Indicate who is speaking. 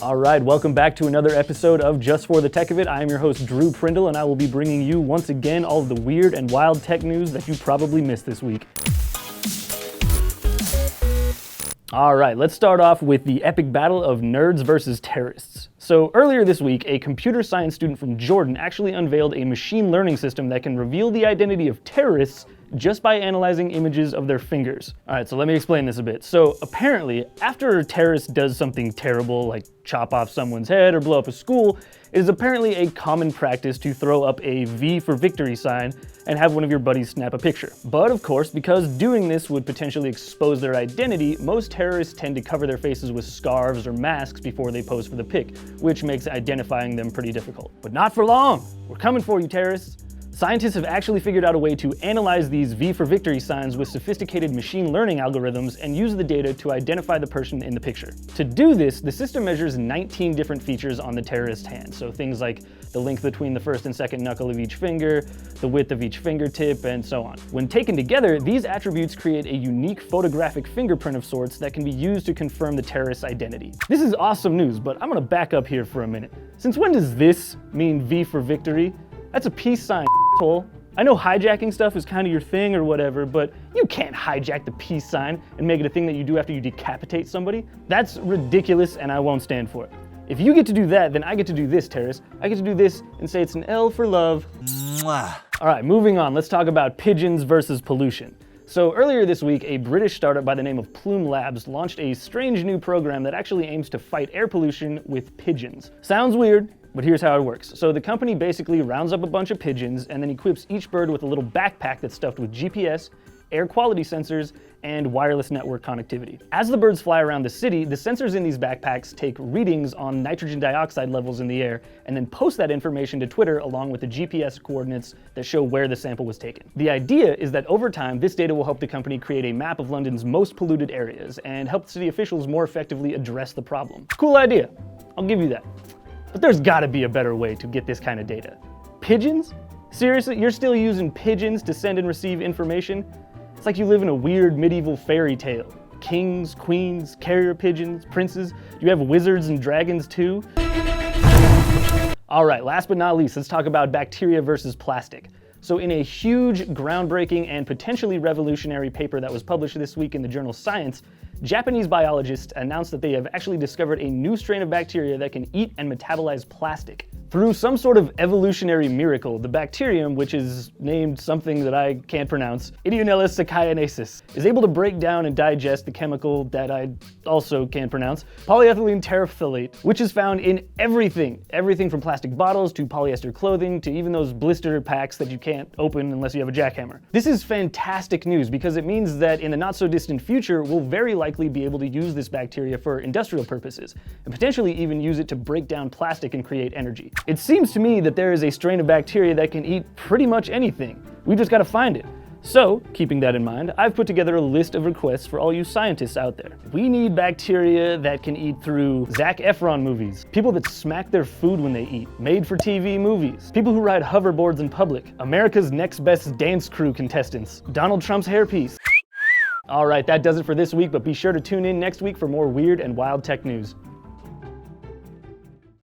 Speaker 1: All right, welcome back to another episode of Just for the Tech of It. I am your host, Drew Prindle, and I will be bringing you once again all of the weird and wild tech news that you probably missed this week. All right, let's start off with the epic battle of nerds versus terrorists. So earlier this week, a computer science student from Jordan actually unveiled a machine learning system that can reveal the identity of terrorists just by analyzing images of their fingers. All right, so let me explain this a bit. So apparently, after a terrorist does something terrible, like chop off someone's head or blow up a school, it is apparently a common practice to throw up a V for victory sign and have one of your buddies snap a picture. But of course, because doing this would potentially expose their identity, most terrorists tend to cover their faces with scarves or masks before they pose for the pic, which makes identifying them pretty difficult. But not for long! We're coming for you, terrorists! Scientists have actually figured out a way to analyze these V for victory signs with sophisticated machine learning algorithms and use the data to identify the person in the picture. To do this, the system measures 19 different features on the terrorist's hand. So things like the length between the first and second knuckle of each finger, the width of each fingertip, and so on. When taken together, these attributes create a unique photographic fingerprint of sorts that can be used to confirm the terrorist's identity. This is awesome news, but I'm gonna back up here for a minute. Since when does this mean V for victory? That's a peace sign, asshole. I know hijacking stuff is kind of your thing or whatever, but you can't hijack the peace sign and make it a thing that you do after you decapitate somebody. That's ridiculous and I won't stand for it. If you get to do that, then I get to do this, terrorist. I get to do this and say it's an L for love. Mwah. All right, moving on. Let's talk about pigeons versus pollution. So earlier this week, a British startup by the name of Plume Labs launched a strange new program that actually aims to fight air pollution with pigeons. Sounds weird, but here's how it works. So the company basically rounds up a bunch of pigeons and then equips each bird with a little backpack that's stuffed with GPS, air quality sensors, and wireless network connectivity. As the birds fly around the city, the sensors in these backpacks take readings on nitrogen dioxide levels in the air and then post that information to Twitter along with the GPS coordinates that show where the sample was taken. The idea is that over time, this data will help the company create a map of London's most polluted areas and help city officials more effectively address the problem. Cool idea, I'll give you that. But there's gotta be a better way to get this kind of data. Pigeons? Seriously, you're still using pigeons to send and receive information? It's like you live in a weird medieval fairy tale. Kings, queens, carrier pigeons, princes. You have wizards and dragons too? All right, last but not least, let's talk about bacteria versus plastic. So in a huge, groundbreaking, and potentially revolutionary paper that was published this week in the journal Science, Japanese biologists announced that they have actually discovered a new strain of bacteria that can eat and metabolize plastic. Through some sort of evolutionary miracle, the bacterium, which is named something that I can't pronounce, Ideonella saccharinaceus, is able to break down and digest the chemical that I also can't pronounce, polyethylene terephthalate, which is found in everything. Everything from plastic bottles to polyester clothing to even those blister packs that you can't open unless you have a jackhammer. This is fantastic news because it means that in the not so distant future, we'll very likely be able to use this bacteria for industrial purposes and potentially even use it to break down plastic and create energy. It seems to me that there is a strain of bacteria that can eat pretty much anything. We just gotta find it. So, keeping that in mind, I've put together a list of requests for all you scientists out there. We need bacteria that can eat through Zac Efron movies, people that smack their food when they eat, made-for-TV movies, people who ride hoverboards in public, America's Next Best Dance Crew contestants, Donald Trump's hairpiece. All right, that does it for this week, but be sure to tune in next week for more weird and wild tech news.